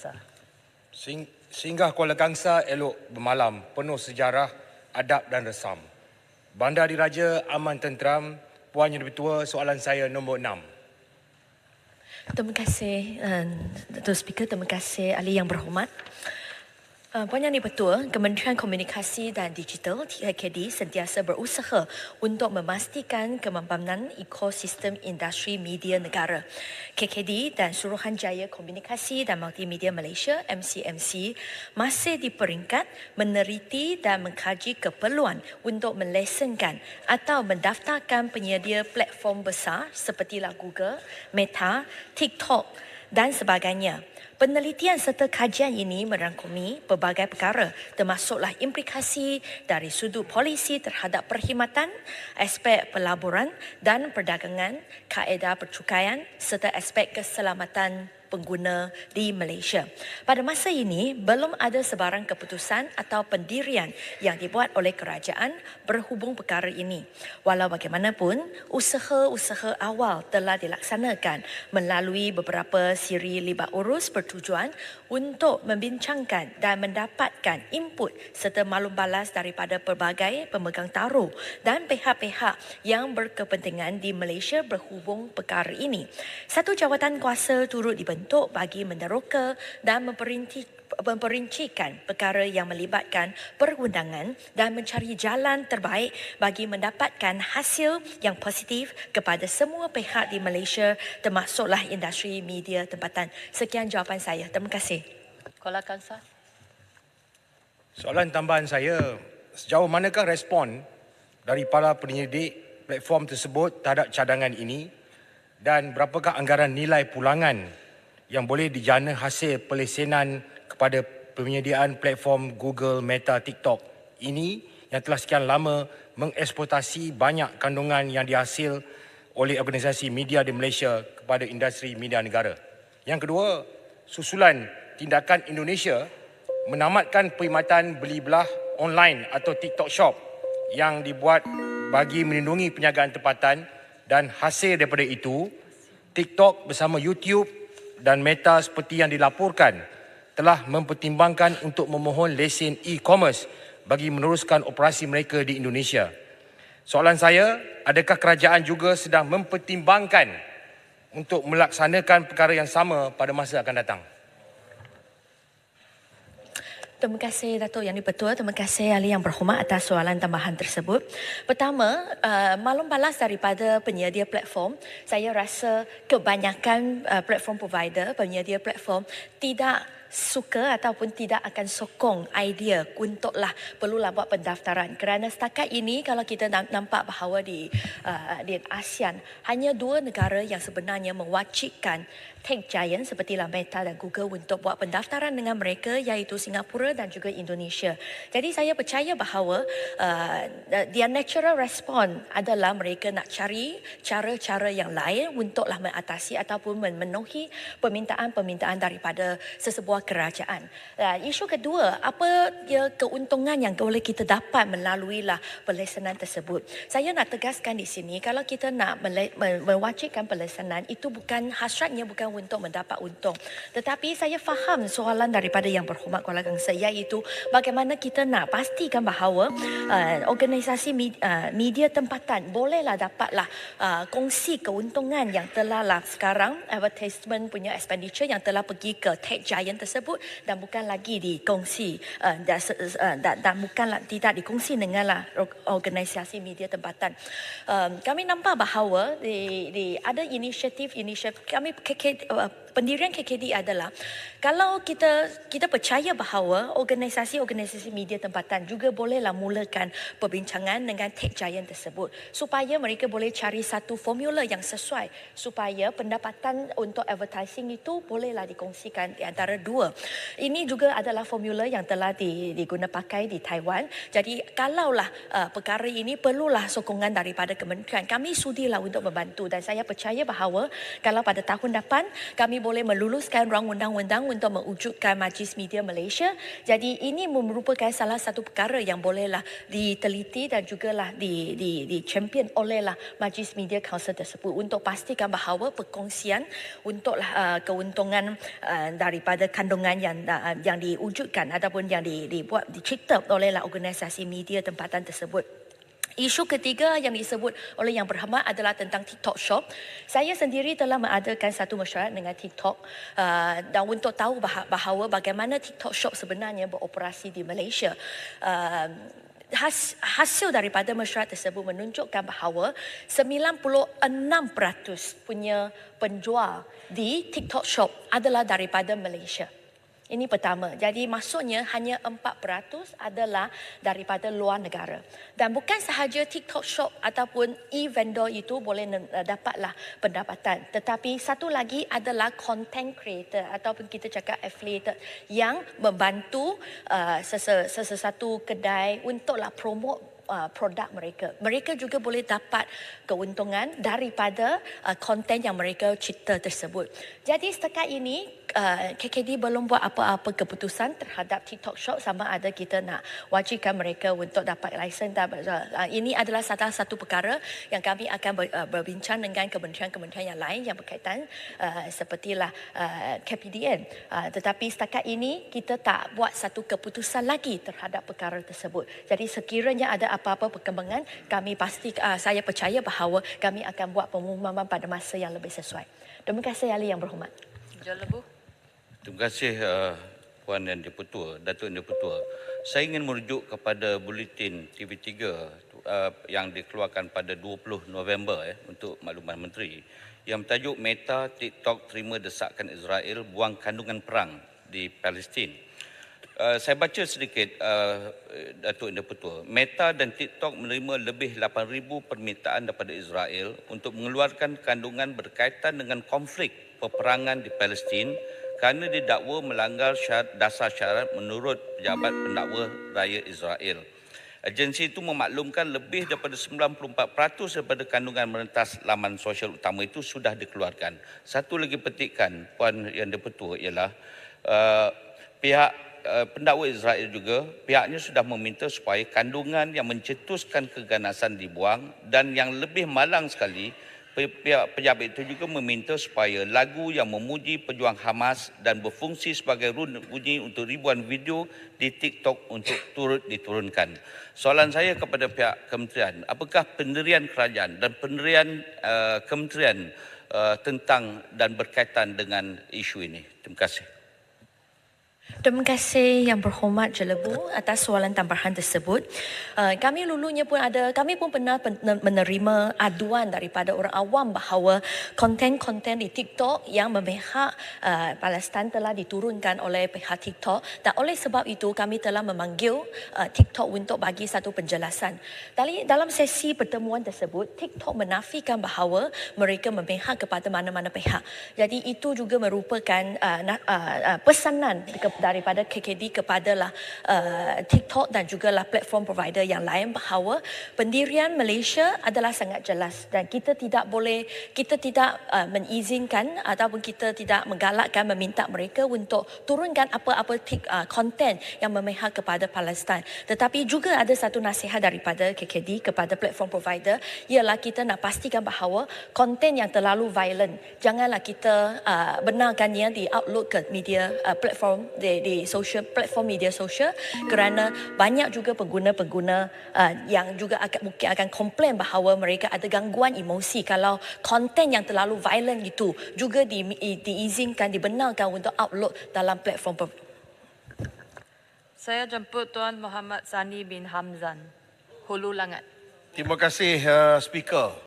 Gangsa. Singgah Kuala Gangsa elok bermalam, penuh sejarah, adab dan resam. Bandar Diraja aman tenteram. Puan Yang Dipertua, soalan saya nombor 6. Terima kasih Datuk Speaker, terima kasih ahli yang berhormat. Puan Yang Dipertua, Kementerian Komunikasi dan Digital (KKD) sentiasa berusaha untuk memastikan kemampanan ekosistem industri media negara. KKD dan Suruhanjaya Komunikasi dan Multimedia Malaysia (MCMC) masih di peringkat meneliti dan mengkaji keperluan untuk melesenkan atau mendaftarkan penyedia platform besar sepertilah Google, Meta, TikTok dan sebagainya. Penelitian serta kajian ini merangkumi pelbagai perkara termasuklah implikasi dari sudut polisi terhadap perkhidmatan, aspek pelaburan dan perdagangan, kaedah percukaian serta aspek keselamatan pengguna di Malaysia. Pada masa ini, belum ada sebarang keputusan atau pendirian yang dibuat oleh kerajaan berhubung perkara ini. Walau bagaimanapun, usaha-usaha awal telah dilaksanakan melalui beberapa siri libat urus bertujuan untuk membincangkan dan mendapatkan input serta maklum balas daripada pelbagai pemegang taruh dan pihak-pihak yang berkepentingan di Malaysia berhubung perkara ini. Satu jawatan kuasa turut dibentuk bagi meneroka dan memperincikan perkara yang melibatkan perundangan dan mencari jalan terbaik bagi mendapatkan hasil yang positif kepada semua pihak di Malaysia termasuklah industri media tempatan. Sekian jawapan saya. Terima kasih. Kuala Gangsa. Soalan tambahan saya, sejauh manakah respon dari para penyelidik platform tersebut terhadap cadangan ini dan berapakah anggaran nilai pulangan yang boleh dijana hasil pelesenan kepada penyediaan platform Google, Meta, TikTok ini yang telah sekian lama mengeksploitasi banyak kandungan yang dihasil oleh organisasi media di Malaysia kepada industri media negara. Yang kedua, susulan tindakan Indonesia menamatkan perkhidmatan beli belah online atau TikTok Shop yang dibuat bagi melindungi penjagaan tempatan, dan hasil daripada itu, TikTok bersama YouTube dan Meta seperti yang dilaporkan telah mempertimbangkan untuk memohon lesen e-commerce bagi meneruskan operasi mereka di Indonesia. Soalan saya, adakah kerajaan juga sedang mempertimbangkan untuk melaksanakan perkara yang sama pada masa akan datang? Terima kasih Datuk Yang Dipertua, terima kasih ahli yang berhormat atas soalan tambahan tersebut. Pertama, maklum balas daripada penyedia platform, saya rasa kebanyakan platform provider, penyedia platform tidak suka ataupun tidak akan sokong idea untuklah perlulah buat pendaftaran, kerana setakat ini kalau kita nampak bahawa di ASEAN hanya 2 negara yang sebenarnya mewajibkan tech giant sepertilah Meta dan Google untuk buat pendaftaran dengan mereka, iaitu Singapura dan juga Indonesia. Jadi saya percaya bahawa their natural response adalah mereka nak cari cara-cara yang lain untuklah mengatasi ataupun memenuhi permintaan-permintaan daripada sesebuah kerajaan. Isu kedua, apa dia keuntungan yang boleh kita dapat melalui pelesenan tersebut? Saya nak tegaskan di sini, kalau kita nak mewajibkan pelesenan, itu bukan hasratnya bukan untuk mendapat untung. Tetapi saya faham soalan daripada yang berhormat Kuala Gangsa, iaitu bagaimana kita nak pastikan bahawa organisasi media tempatan bolehlah dapatlah kongsi keuntungan yang telah sekarang advertisement punya expenditure yang telah pergi ke tech giant tersebut dan bukan lagi dikongsi dan bukanlah tidak dikongsi dengan organisasi media tempatan. Kami nampak bahawa di ada inisiatif kami pendirian KKD adalah kalau kita percaya bahawa organisasi-organisasi media tempatan juga bolehlah mulakan perbincangan dengan tech giant tersebut supaya mereka boleh cari satu formula yang sesuai supaya pendapatan untuk advertising itu bolehlah dikongsikan di antara dua. Ini juga adalah formula yang telah diguna pakai di Taiwan. Jadi kalaulah perkara ini perlulah sokongan daripada kementerian, kami sudilah untuk membantu, dan saya percaya bahawa kalau pada tahun depan kami kami boleh meluluskan rang undang-undang untuk mewujudkan Majlis Media Malaysia. Jadi ini merupakan salah satu perkara yang bolehlah diteliti dan juga lah di champion olehlah Majlis Media Council tersebut untuk pastikan bahawa perkongsian untuklah keuntungan daripada kandungan yang diwujudkan ataupun yang dibuat dicipta olehlah organisasi media tempatan tersebut. Isu ketiga yang disebut oleh Yang Berhormat adalah tentang TikTok Shop. Saya sendiri telah mengadakan satu mesyuarat dengan TikTok dan untuk tahu bahawa bagaimana TikTok Shop sebenarnya beroperasi di Malaysia. Hasil daripada mesyuarat tersebut menunjukkan bahawa 96% punya penjual di TikTok Shop adalah daripada Malaysia. Ini pertama. Jadi maksudnya hanya 4% adalah daripada luar negara. Dan bukan sahaja TikTok Shop ataupun e-vendor itu boleh dapatlah pendapatan. Tetapi satu lagi adalah content creator ataupun kita cakap affiliated yang membantu sesuatu kedai untuklah promote produk mereka. Mereka juga boleh dapat keuntungan daripada konten yang mereka cipta tersebut. Jadi setakat ini KKD belum buat apa-apa keputusan terhadap TikTok Shop sama ada kita nak wajibkan mereka untuk dapat lesen. Ini adalah salah satu perkara yang kami akan berbincang dengan kementerian-kementerian yang lain yang berkaitan sepertilah KPDN. Tetapi setakat ini kita tak buat satu keputusan lagi terhadap perkara tersebut. Jadi sekiranya ada apa-apa perkembangan, kami pasti saya percaya bahawa kami akan buat pengumuman pada masa yang lebih sesuai. Terima kasih Ahli Yang Berhormat. Jalabu. Terima kasih Puan Yang Dipertua, Datuk Yang Dipertua. Saya ingin merujuk kepada buletin TV3 yang dikeluarkan pada 20 November untuk makluman Menteri yang bertajuk Meta TikTok terima desakan Israel buang kandungan perang di Palestin. Saya baca sedikit Datuk Yang Dipertua. Meta dan TikTok menerima lebih 8,000 permintaan daripada Israel untuk mengeluarkan kandungan berkaitan dengan konflik peperangan di Palestin kerana didakwa melanggar dasar syarat menurut pejabat pendakwa raya Israel. Agensi itu memaklumkan lebih daripada 94% daripada kandungan merentas laman sosial utama itu sudah dikeluarkan. Satu lagi petikan Puan Yang Dipertua ialah pihak pendakwa Israel juga, pihaknya sudah meminta supaya kandungan yang mencetuskan keganasan dibuang dan yang lebih malang sekali, pihak pejabat itu juga meminta supaya lagu yang memuji pejuang Hamas dan berfungsi sebagai bunyi untuk ribuan video di TikTok untuk turut diturunkan. Soalan saya kepada pihak kementerian, apakah pendirian kerajaan dan pendirian kementerian tentang dan berkaitan dengan isu ini? Terima kasih. Terima kasih Yang Berhormat Jelebu atas soalan tambahan tersebut. Kami pun pernah menerima aduan daripada orang awam bahawa konten-konten di TikTok yang memihak Palestin telah diturunkan oleh pihak TikTok dan oleh sebab itu kami telah memanggil TikTok untuk bagi satu penjelasan. Dalam sesi pertemuan tersebut, TikTok menafikan bahawa mereka memihak kepada mana-mana pihak. Jadi itu juga merupakan pesanan daripada KKD kepadalah TikTok dan juga lah platform provider yang lain bahawa pendirian Malaysia adalah sangat jelas dan kita tidak mengizinkan ataupun kita tidak menggalakkan meminta mereka untuk turunkan apa-apa konten yang memihak kepada Palestin. Tetapi juga ada satu nasihat daripada KKD kepada platform provider ialah kita nak pastikan bahawa konten yang terlalu violent janganlah kita benarkannya di-upload ke media platform di platform media sosial kerana banyak juga pengguna-pengguna yang juga mungkin akan komplain bahawa mereka ada gangguan emosi kalau konten yang terlalu violent itu juga diizinkan, dibenarkan untuk upload dalam platform. Saya jemput Tuan Muhammad Sani bin Hamzan, Hulu Langat. Terima kasih Speaker.